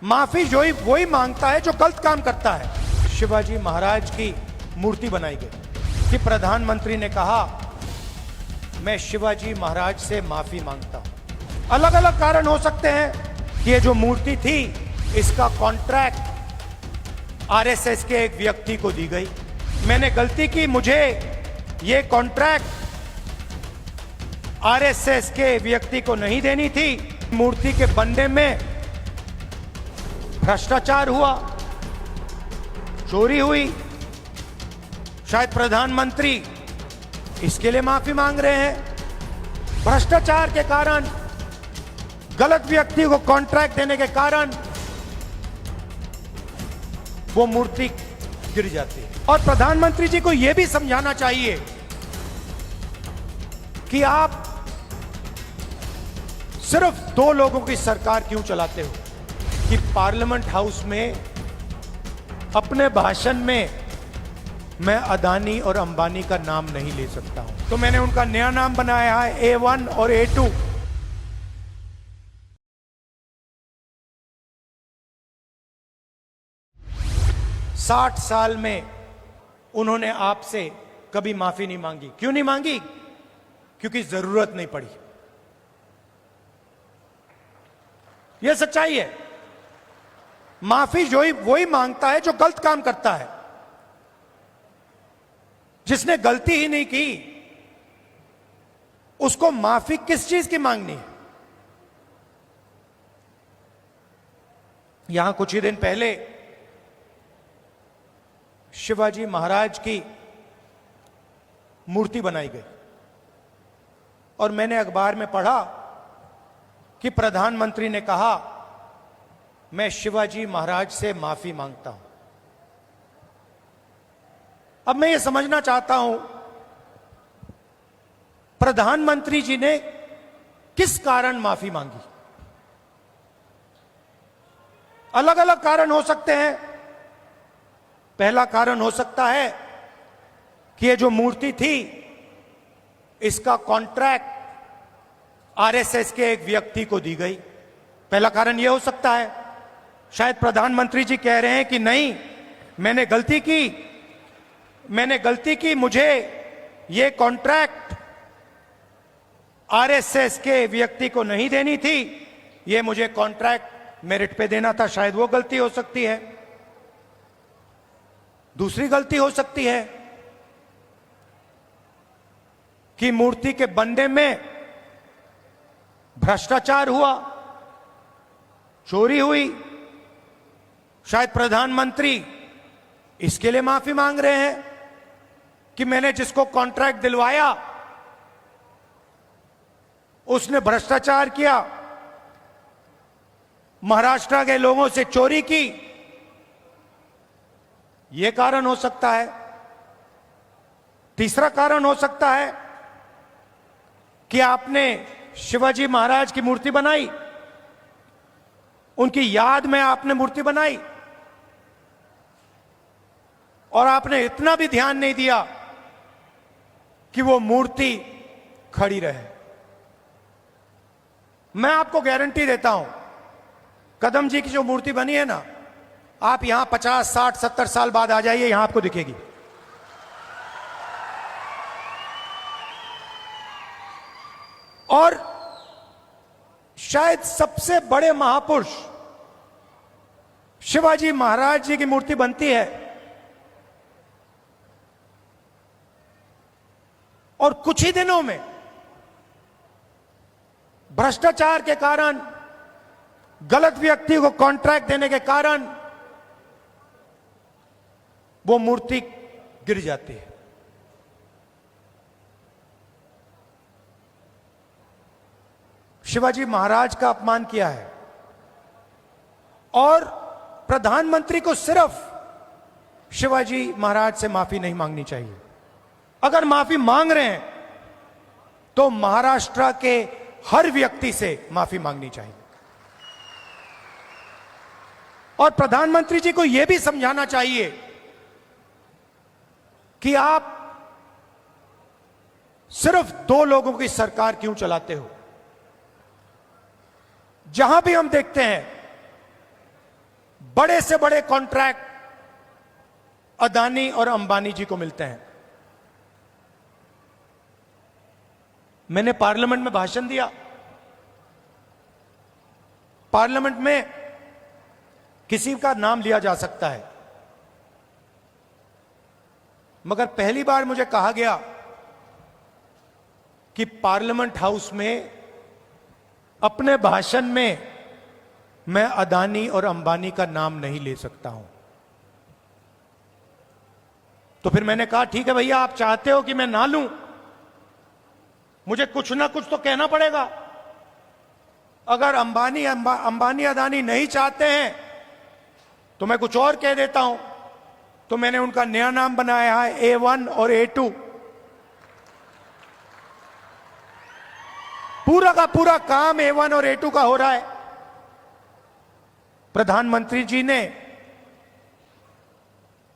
माफी जो ही वही मांगता है जो गलत काम करता है। शिवाजी महाराज की मूर्ति बनाई गई कि प्रधानमंत्री ने कहा मैं शिवाजी महाराज से माफी मांगता हूं। अलग अलग कारण हो सकते हैं कि ये जो मूर्ति थी इसका कॉन्ट्रैक्ट आरएसएस के एक व्यक्ति को दी गई। मैंने गलती की, मुझे ये कॉन्ट्रैक्ट आरएसएस के व्यक्ति को नहीं देनी थी। मूर्ति के बनने में भ्रष्टाचार हुआ, चोरी हुई, शायद प्रधानमंत्री इसके लिए माफी मांग रहे हैं। भ्रष्टाचार के कारण, गलत व्यक्ति को कॉन्ट्रैक्ट देने के कारण वो मूर्ति गिर जाती है। और प्रधानमंत्री जी को यह भी समझाना चाहिए कि आप सिर्फ 2 लोगों की सरकार क्यों चलाते हो कि पार्लियामेंट हाउस में अपने भाषण में मैं अदानी और अंबानी का नाम नहीं ले सकता हूं। तो मैंने उनका नया नाम बनाया है A1 और A2। 60 साल में उन्होंने आपसे कभी माफी नहीं मांगी। क्यों नहीं मांगी? क्योंकि जरूरत नहीं पड़ी। यह सच्चाई है। माफी जो ही वही मांगता है जो गलत काम करता है। जिसने गलती ही नहीं की उसको माफी किस चीज की मांगनी है? यहां कुछ ही दिन पहले शिवाजी महाराज की मूर्ति बनाई गई और मैंने अखबार में पढ़ा कि प्रधानमंत्री ने कहा मैं शिवाजी महाराज से माफी मांगता हूं। अब मैं ये समझना चाहता हूं प्रधानमंत्री जी ने किस कारण माफी मांगी। अलग अलग कारण हो सकते हैं। पहला कारण हो सकता है कि ये जो मूर्ति थी इसका कॉन्ट्रैक्ट आरएसएस के एक व्यक्ति को दी गई। पहला कारण यह हो सकता है। शायद प्रधानमंत्री जी कह रहे हैं कि नहीं, मैंने गलती की, मुझे यह कॉन्ट्रैक्ट आरएसएस के व्यक्ति को नहीं देनी थी, यह मुझे कॉन्ट्रैक्ट मेरिट पे देना था। शायद वो गलती हो सकती है। दूसरी गलती हो सकती है कि मूर्ति के बनने में भ्रष्टाचार हुआ, चोरी हुई, शायद प्रधानमंत्री इसके लिए माफी मांग रहे हैं कि मैंने जिसको कॉन्ट्रैक्ट दिलवाया उसने भ्रष्टाचार किया, महाराष्ट्र के लोगों से चोरी की। यह कारण हो सकता है। तीसरा कारण हो सकता है कि आपने शिवाजी महाराज की मूर्ति बनाई, उनकी याद में आपने मूर्ति बनाई और आपने इतना भी ध्यान नहीं दिया कि वो मूर्ति खड़ी रहे। मैं आपको गारंटी देता हूं, कदम जी की जो मूर्ति बनी है ना, आप यहां 50, 60, 70 साल बाद आ जाइए, यहां आपको दिखेगी। और शायद सबसे बड़े महापुरुष शिवाजी महाराज जी की मूर्ति बनती है और कुछ ही दिनों में भ्रष्टाचार के कारण, गलत व्यक्ति को कॉन्ट्रैक्ट देने के कारण वो मूर्ति गिर जाती है। शिवाजी महाराज का अपमान किया है और प्रधानमंत्री को सिर्फ शिवाजी महाराज से माफी नहीं मांगनी चाहिए। अगर माफी मांग रहे हैं तो महाराष्ट्र के हर व्यक्ति से माफी मांगनी चाहिए। और प्रधानमंत्री जी को यह भी समझाना चाहिए कि आप सिर्फ 2 लोगों की सरकार क्यों चलाते हो। जहां भी हम देखते हैं बड़े से बड़े कॉन्ट्रैक्ट अदानी और अंबानी जी को मिलते हैं। मैंने पार्लियामेंट में भाषण दिया। पार्लियामेंट में किसी का नाम लिया जा सकता है, मगर पहली बार मुझे कहा गया कि पार्लियामेंट हाउस में अपने भाषण में मैं अदानी और अंबानी का नाम नहीं ले सकता हूं। तो फिर मैंने कहा ठीक है भैया, आप चाहते हो कि मैं ना लूं, मुझे कुछ ना कुछ तो कहना पड़ेगा। अगर अंबानी अदानी नहीं चाहते हैं तो मैं कुछ और कह देता हूं। तो मैंने उनका नया नाम बनाया है A1 और A2। पूरा का पूरा काम A1 और A2 का हो रहा है। प्रधानमंत्री जी ने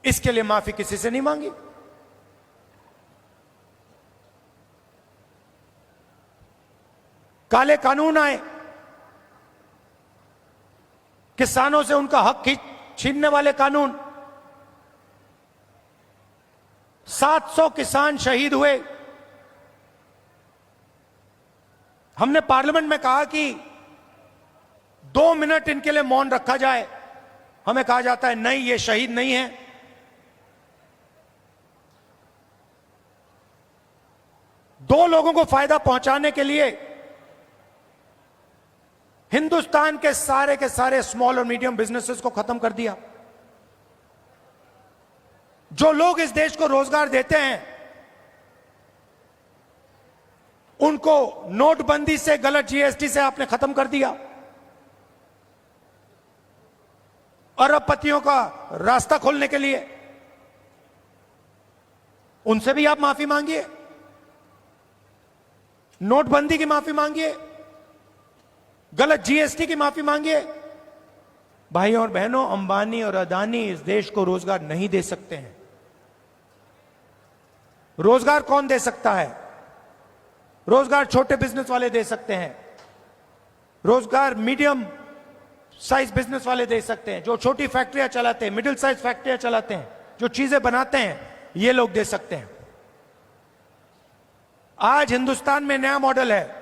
इसके लिए माफी किसी से नहीं मांगी। काले कानून आए, किसानों से उनका हक छीनने वाले कानून, 700 किसान शहीद हुए। हमने पार्लियामेंट में कहा कि 2 मिनट इनके लिए मौन रखा जाए। हमें कहा जाता है नहीं, ये शहीद नहीं है। दो लोगों को फायदा पहुंचाने के लिए हिंदुस्तान के सारे स्मॉल और मीडियम बिजनेसेस को खत्म कर दिया। जो लोग इस देश को रोजगार देते हैं उनको नोटबंदी से, गलत जीएसटी से आपने खत्म कर दिया। अरबपतियों का रास्ता खोलने के लिए उनसे भी आप माफी मांगिए, नोटबंदी की माफी मांगिए, गलत जीएसटी की माफी मांगिए। भाइयों और बहनों, अंबानी और अदानी इस देश को रोजगार नहीं दे सकते हैं। रोजगार कौन दे सकता है? रोजगार छोटे बिजनेस वाले दे सकते हैं, रोजगार मीडियम साइज बिजनेस वाले दे सकते हैं, जो छोटी फैक्ट्रियां चलाते हैं, मिडिल साइज फैक्ट्रियां चलाते हैं, जो चीजें बनाते हैं, ये लोग दे सकते हैं। आज हिंदुस्तान में नया मॉडल है।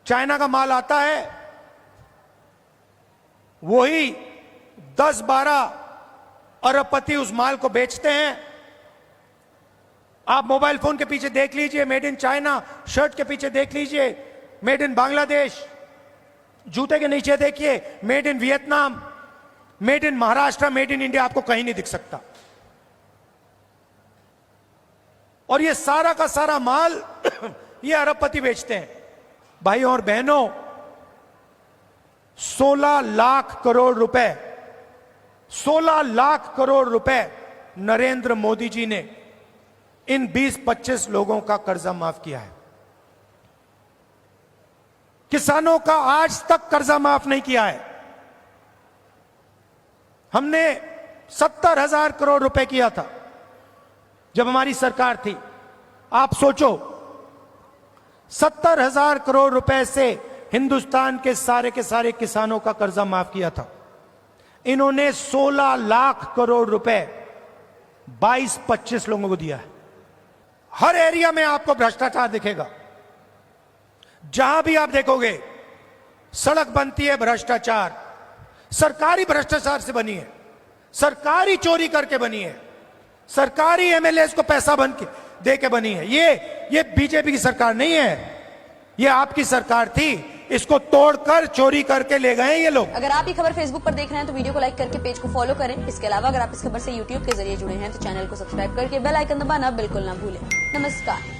चाइना का माल आता है, वही 10-12 अरबपति उस माल को बेचते हैं। आप मोबाइल फोन के पीछे देख लीजिए मेड इन चाइना, शर्ट के पीछे देख लीजिए मेड इन बांग्लादेश, जूते के नीचे देखिए made in Vietnam, made in Maharashtra, made in India, आपको कहीं नहीं दिख सकता। और ये सारा का सारा माल ये अरबपति बेचते हैं। भाइयों और बहनों, 16 लाख करोड़ रुपए, 16 लाख करोड़ रुपए नरेंद्र मोदी जी ने इन 20-25 लोगों का कर्जा माफ किया है। किसानों का आज तक कर्जा माफ नहीं किया है। हमने 70,000 करोड़ रुपए किया था जब हमारी सरकार थी। आप सोचो, 70,000 करोड़ रुपए से हिंदुस्तान के सारे किसानों का कर्जा माफ किया था। इन्होंने 16 लाख करोड़ रुपए 22-25 लोगों को दिया है। हर एरिया में आपको भ्रष्टाचार दिखेगा। जहां भी आप देखोगे सड़क बनती है, भ्रष्टाचार, सरकारी भ्रष्टाचार से बनी है, सरकारी चोरी करके बनी है, सरकारी एमएलए को पैसा बन के दे के बनी है। ये बीजेपी की सरकार नहीं है, ये आपकी सरकार थी। इसको तोड़कर चोरी करके ले गए ये लोग। अगर आप ये खबर फेसबुक पर देख रहे हैं तो वीडियो को लाइक करके पेज को फॉलो करें। इसके अलावा अगर आप इस खबर से यूट्यूब के जरिए जुड़े हैं तो चैनल को सब्सक्राइब करके बेल आइकन दबाना बिल्कुल ना भूलें। नमस्कार।